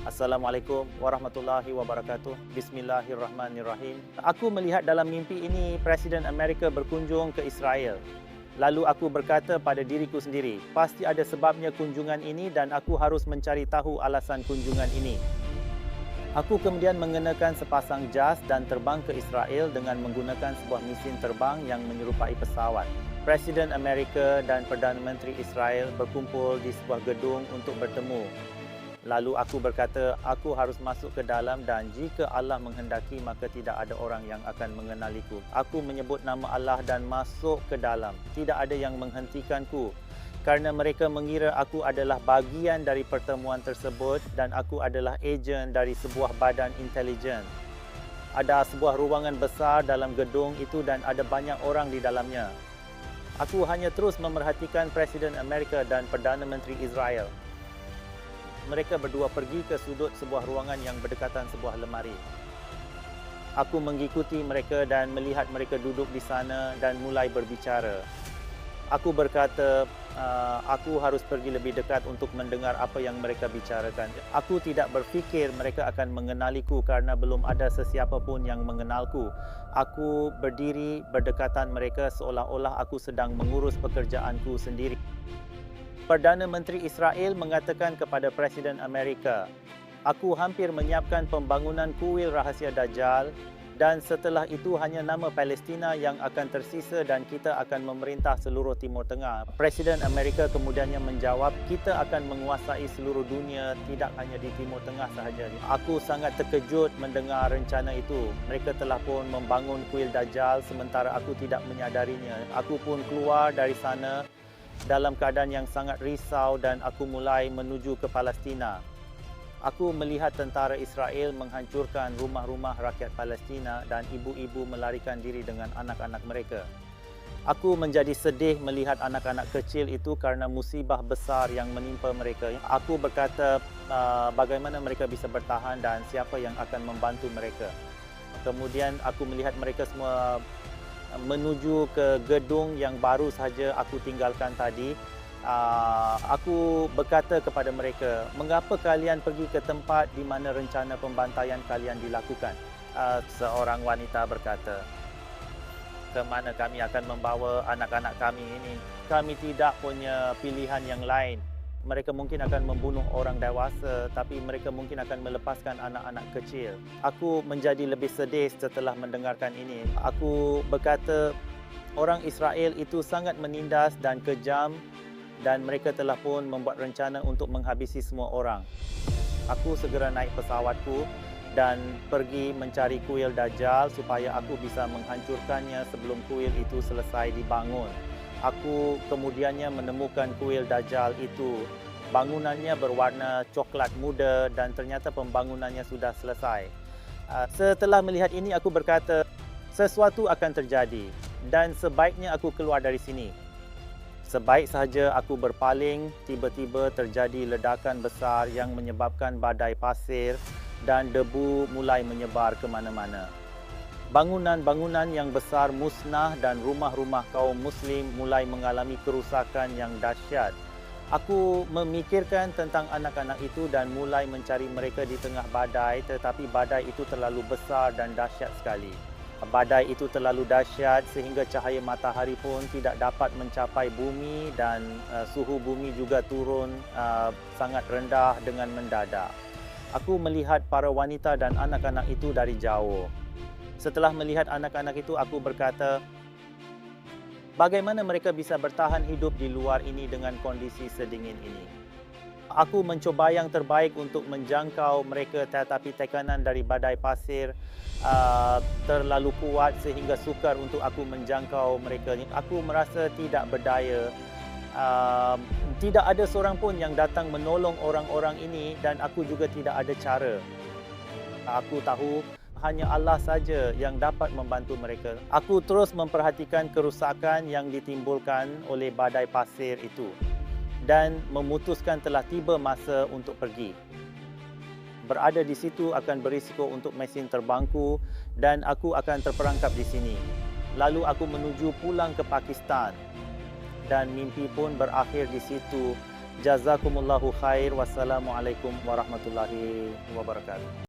Assalamualaikum warahmatullahi wabarakatuh. Bismillahirrahmanirrahim. Aku melihat dalam mimpi ini Presiden Amerika berkunjung ke Israel. Lalu aku berkata pada diriku sendiri, pasti ada sebabnya kunjungan ini dan aku harus mencari tahu alasan kunjungan ini. Aku kemudian mengenakan sepasang jas dan terbang ke Israel dengan menggunakan sebuah mesin terbang yang menyerupai pesawat. Presiden Amerika dan Perdana Menteri Israel berkumpul di sebuah gedung untuk bertemu. Lalu aku berkata, aku harus masuk ke dalam dan jika Allah menghendaki maka tidak ada orang yang akan mengenaliku. Aku menyebut nama Allah dan masuk ke dalam. Tidak ada yang menghentikanku kerana mereka mengira aku adalah bahagian dari pertemuan tersebut dan aku adalah ejen dari sebuah badan intelijen. Ada sebuah ruangan besar dalam gedung itu dan ada banyak orang di dalamnya. Aku hanya terus memerhatikan Presiden Amerika dan Perdana Menteri Israel. Mereka berdua pergi ke sudut sebuah ruangan yang berdekatan sebuah lemari. Aku mengikuti mereka dan melihat mereka duduk di sana dan mulai berbicara. Aku berkata, aku harus pergi lebih dekat untuk mendengar apa yang mereka bicarakan. Aku tidak berfikir mereka akan mengenaliku kerana belum ada sesiapa pun yang mengenalku. Aku berdiri berdekatan mereka seolah-olah aku sedang mengurus pekerjaanku sendiri. Perdana Menteri Israel mengatakan kepada Presiden Amerika, aku hampir menyiapkan pembangunan kuil rahsia Dajjal dan setelah itu hanya nama Palestina yang akan tersisa dan kita akan memerintah seluruh Timur Tengah. Presiden Amerika kemudiannya menjawab, kita akan menguasai seluruh dunia, tidak hanya di Timur Tengah sahaja. Aku sangat terkejut mendengar rencana itu. Mereka telah pun membangun kuil Dajjal sementara aku tidak menyadarinya. Aku pun keluar dari sana dalam keadaan yang sangat risau dan aku mulai menuju ke Palestina. Aku melihat tentara Israel menghancurkan rumah-rumah rakyat Palestina dan ibu-ibu melarikan diri dengan anak-anak mereka. Aku menjadi sedih melihat anak-anak kecil itu kerana musibah besar yang menimpa mereka. Aku berkata bagaimana mereka bisa bertahan dan siapa yang akan membantu mereka. Kemudian aku melihat mereka semua menuju ke gedung yang baru sahaja aku tinggalkan tadi. Aku berkata kepada mereka, mengapa kalian pergi ke tempat di mana rencana pembantaian kalian dilakukan? Seorang wanita berkata, ke mana kami akan membawa anak-anak kami ini? Kami tidak punya pilihan yang lain. Mereka mungkin akan membunuh orang dewasa, tapi mereka mungkin akan melepaskan anak-anak kecil. Aku menjadi lebih sedih setelah mendengarkan ini. Aku berkata, orang Israel itu sangat menindas dan kejam dan mereka telah pun membuat rencana untuk menghabisi semua orang. Aku segera naik pesawatku dan pergi mencari kuil Dajjal supaya aku bisa menghancurkannya sebelum kuil itu selesai dibangun. Aku kemudiannya menemukan kuil Dajjal itu. Bangunannya berwarna coklat muda dan ternyata pembangunannya sudah selesai. Setelah melihat ini, aku berkata, sesuatu akan terjadi dan sebaiknya aku keluar dari sini. Sebaik sahaja aku berpaling, tiba-tiba terjadi ledakan besar yang menyebabkan badai pasir dan debu mulai menyebar ke mana-mana. Bangunan-bangunan yang besar musnah dan rumah-rumah kaum Muslim mulai mengalami kerusakan yang dahsyat. Aku memikirkan tentang anak-anak itu dan mulai mencari mereka di tengah badai, tetapi badai itu terlalu besar dan dahsyat sekali. Badai itu terlalu dahsyat sehingga cahaya matahari pun tidak dapat mencapai bumi dan suhu bumi juga turun sangat rendah dengan mendadak. Aku melihat para wanita dan anak-anak itu dari jauh. Setelah melihat anak-anak itu, aku berkata, bagaimana mereka bisa bertahan hidup di luar ini dengan kondisi sedingin ini? Aku mencoba yang terbaik untuk menjangkau mereka tetapi tekanan dari badai pasir terlalu kuat sehingga sukar untuk aku menjangkau mereka. Aku merasa tidak berdaya. Tidak ada seorang pun yang datang menolong orang-orang ini dan aku juga tidak ada cara. Aku tahu hanya Allah saja yang dapat membantu mereka. Aku terus memperhatikan kerusakan yang ditimbulkan oleh badai pasir itu dan memutuskan telah tiba masa untuk pergi. Berada di situ akan berisiko untuk mesin terbangku dan aku akan terperangkap di sini. Lalu aku menuju pulang ke Pakistan dan mimpi pun berakhir di situ Jazakumullahu khair. Wassalamualaikum warahmatullahi wabarakatuh.